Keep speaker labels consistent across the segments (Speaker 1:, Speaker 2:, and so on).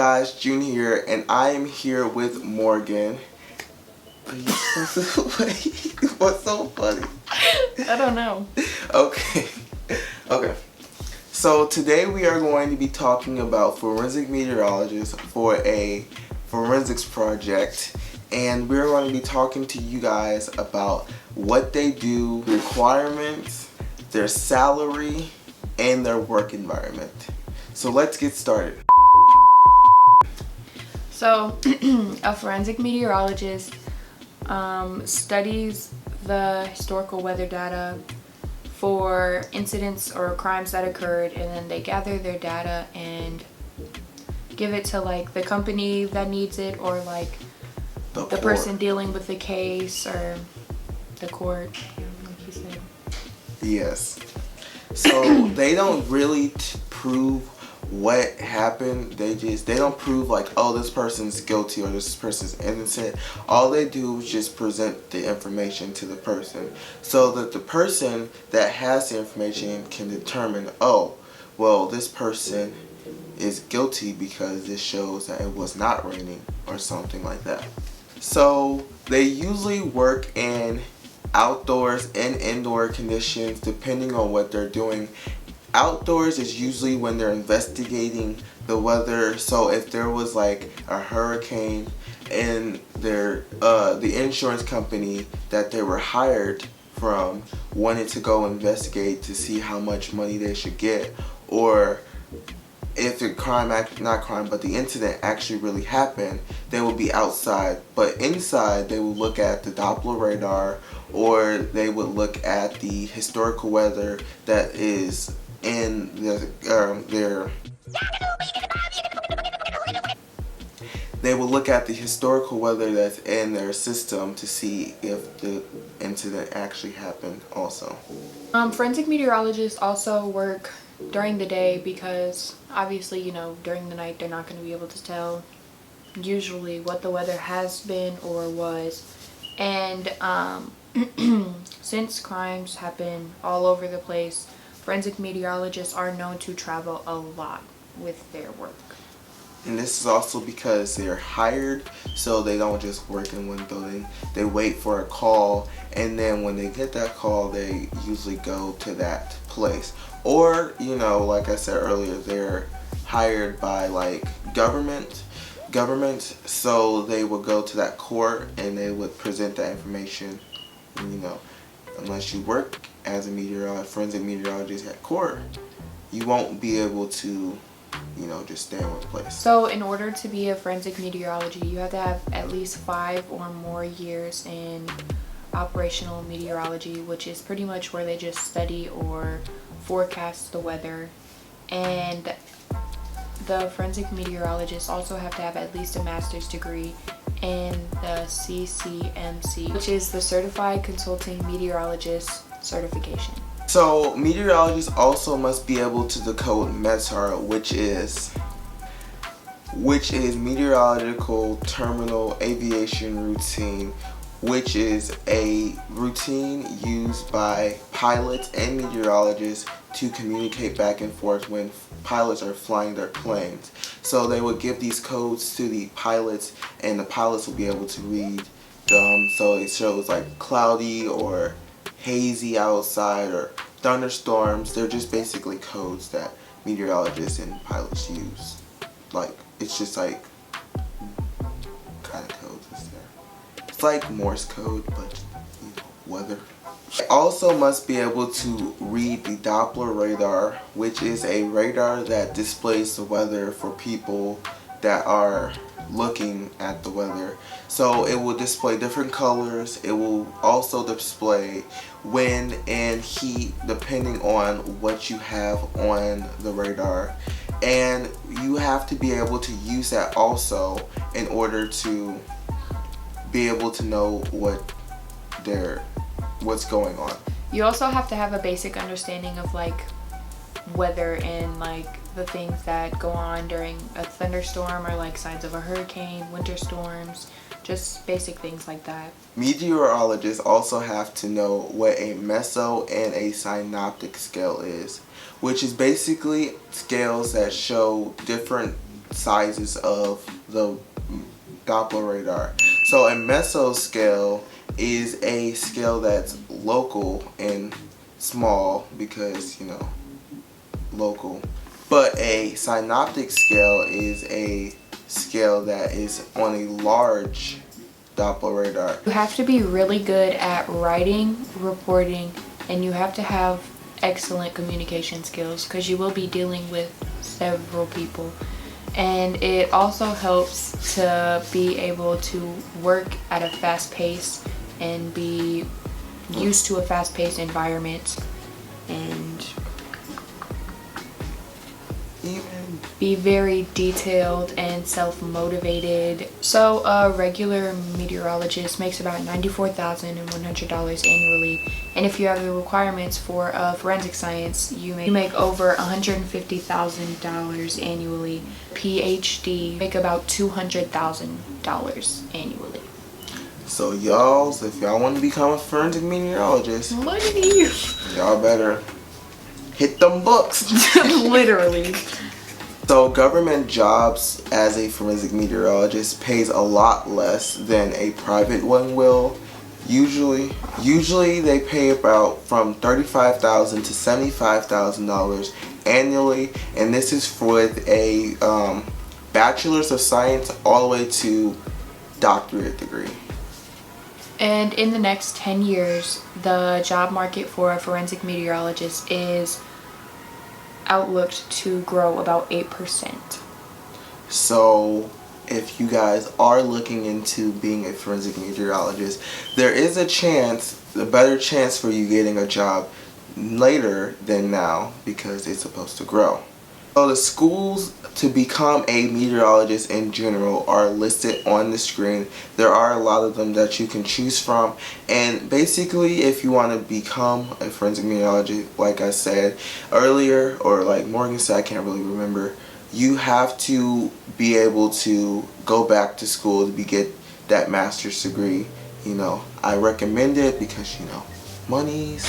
Speaker 1: guys, June here, and I am here with Morgan. What's so funny?
Speaker 2: I don't know.
Speaker 1: Okay. So today we are going to be talking about forensic meteorologists for a forensics project, and we're going to be talking to you guys about what they do, requirements, their salary, and their work environment. So let's get started.
Speaker 2: So, a forensic meteorologist studies the historical weather data for incidents or crimes that occurred, and then they gather their data and give it to like the company that needs it, or like the person dealing with the case, or the court, like you said.
Speaker 1: Yes. So they don't really prove what happened. They don't prove like, oh, this person's guilty or this person's innocent. All they do is just present the information to the person so that the person that has the information can determine, oh, well, this person is guilty because this shows that it was not raining or something like that. So they usually work in outdoors and indoor conditions depending on what they're doing. Outdoors is usually when they're investigating the weather. So if there was like a hurricane and the insurance company that they were hired from wanted to go investigate to see how much money they should get, or if the the incident actually really happened, they will be outside. But inside, they will look at the Doppler radar, or they would look at the historical weather that is in They will look at the historical weather that's in their system to see if the incident actually happened also.
Speaker 2: Forensic meteorologists also work during the day because obviously, during the night they're not going to be able to tell usually what the weather has been or was. And since crimes happen all over the place, forensic meteorologists are known to travel a lot with their work.
Speaker 1: And this is also because they're hired, so they don't just work in one building. They wait for a call, and then when they get that call, they usually go to that place. Or, like I said earlier, they're hired by like government, so they will go to that court and they would present that information. And, unless you work as a forensic meteorologist at court, you won't be able to just stay in one place.
Speaker 2: So in order to be a forensic meteorology, you have to have at least 5 or more years in operational meteorology, which is pretty much where they just study or forecast the weather. And the forensic meteorologists also have to have at least a master's degree in the CCMC, which is the Certified Consulting Meteorologist certification.
Speaker 1: So meteorologists also must be able to decode METAR, which is Meteorological Terminal Aviation Routine, which is a routine used by pilots and meteorologists to communicate back and forth when pilots are flying their planes. So they would give these codes to the pilots, and the pilots will be able to read them. So it shows like cloudy or hazy outside or thunderstorms. They're just basically codes that meteorologists and pilots use. Like, it's just like kind of codes is there. It's like Morse code, but weather. They also must be able to read the Doppler radar, which is a radar that displays the weather for people that are looking at the weather. So it will display different colors. It will also display wind and heat depending on what you have on the radar. And you have to be able to use that also in order to be able to know what's going on.
Speaker 2: You also have to have a basic understanding of like weather and like the things that go on during a thunderstorm, or like signs of a hurricane, winter storms, just basic things like that.
Speaker 1: Meteorologists also have to know what a meso and a synoptic scale is, which is basically scales that show different sizes of the Doppler radar. So a mesoscale is a scale that's local and small because, you know, local. But a synoptic scale is a scale that is on a large Doppler radar.
Speaker 2: You have to be really good at writing, reporting, and you have to have excellent communication skills because you will be dealing with several people. And it also helps to be able to work at a fast pace and be used to a fast-paced environment and
Speaker 1: Even
Speaker 2: be very detailed and self-motivated. So a regular meteorologist makes about $94,100 annually, and if you have the requirements for forensic science, you make over $150,000 annually. PhD make about $200,000 annually.
Speaker 1: so y'all, if y'all want to become a forensic meteorologist,
Speaker 2: Look at you.
Speaker 1: y'all better hit them books.
Speaker 2: Literally.
Speaker 1: So government jobs as a forensic meteorologist pays a lot less than a private one will. Usually they pay about from $35,000 to $75,000 annually, and this is with a bachelor's of science all the way to doctorate degree.
Speaker 2: And in the next 10 years, the job market for a forensic meteorologist is outlooked to grow about 8%.
Speaker 1: So if you guys are looking into being a forensic meteorologist, there is a better chance for you getting a job later than now because it's supposed to grow. So the schools to become a meteorologist in general are listed on the screen. There are a lot of them that you can choose from, and basically if you want to become a forensic meteorologist, like I said earlier, or like Morgan said, I can't really remember, you have to be able to go back to school to get that master's degree. You know, I recommend it because, you know, monies.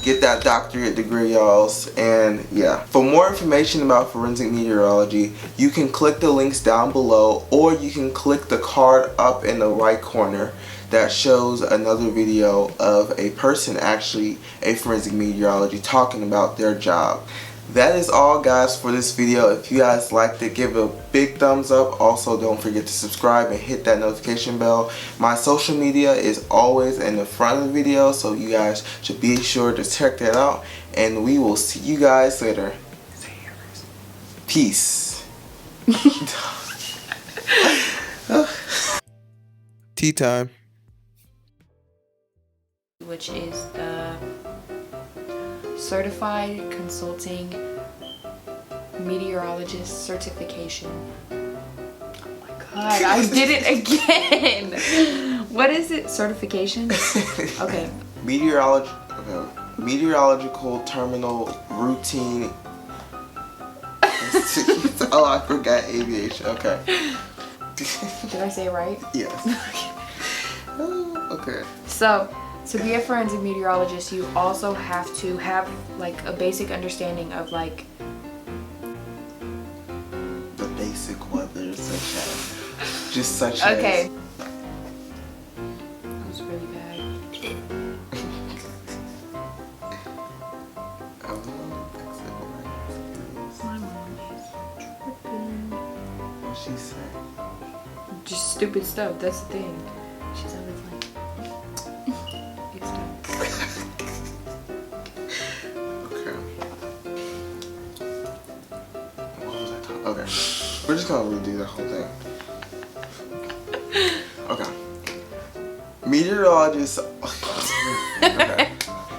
Speaker 1: Get that doctorate degree, y'all. And yeah, for more information about forensic meteorology, you can click the links down below, or you can click the card up in the right corner that shows another video of a person, actually a forensic meteorologist, talking about their job. That is all, guys, for this video. If you guys liked it, give it a big thumbs up. Also, don't forget to subscribe and hit that notification bell. My social media is always in the front of the video, so you guys should be sure to check that out. And we will see you guys later. Peace. Tea time.
Speaker 2: Which is the Certified Consulting Meteorologist Certification. Oh my god, I did it again! What is it? Certification? Okay.
Speaker 1: Meteorological terminal routine. Oh, I forgot aviation. Okay.
Speaker 2: Did I say it right?
Speaker 1: Yes. Okay.
Speaker 2: So, to be a forensic meteorologist, you also have to have like a basic understanding of like
Speaker 1: the basic weather, such as
Speaker 2: okay. That was really bad. My mom is tripping.
Speaker 1: What she said?
Speaker 2: Just stupid stuff. That's the thing. She's always like.
Speaker 1: Okay, we're just gonna redo the whole thing. Okay. Meteorologists, okay,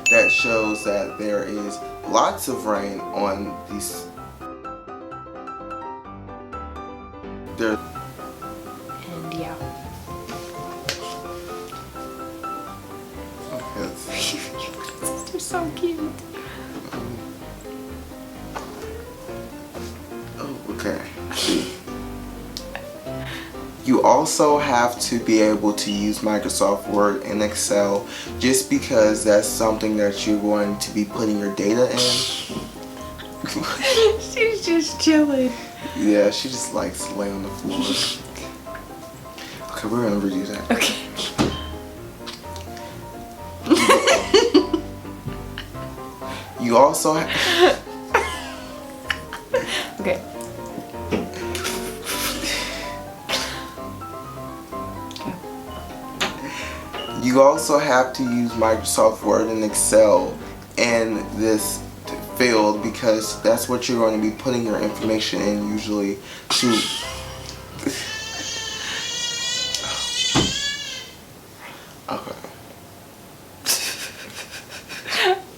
Speaker 1: that shows that there is lots of rain on these. There.
Speaker 2: And yeah.
Speaker 1: Okay.
Speaker 2: They're so cute.
Speaker 1: Okay. You also have to be able to use Microsoft Word and Excel, just because that's something that you're going to be putting your data in.
Speaker 2: She's just chilling.
Speaker 1: Yeah, she just likes to lay on the floor. Okay, we're gonna redo that.
Speaker 2: Okay.
Speaker 1: You also
Speaker 2: Okay.
Speaker 1: You also have to use Microsoft Word and Excel in this field because that's what you're going to be putting your information in usually to. Okay.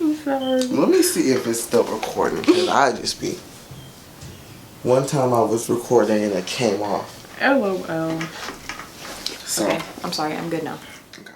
Speaker 2: I'm sorry.
Speaker 1: Let me see if it's still recording because I just be. One time I was recording and it came off.
Speaker 2: LOL.
Speaker 1: So.
Speaker 2: Okay, I'm sorry. I'm good now.
Speaker 1: Okay.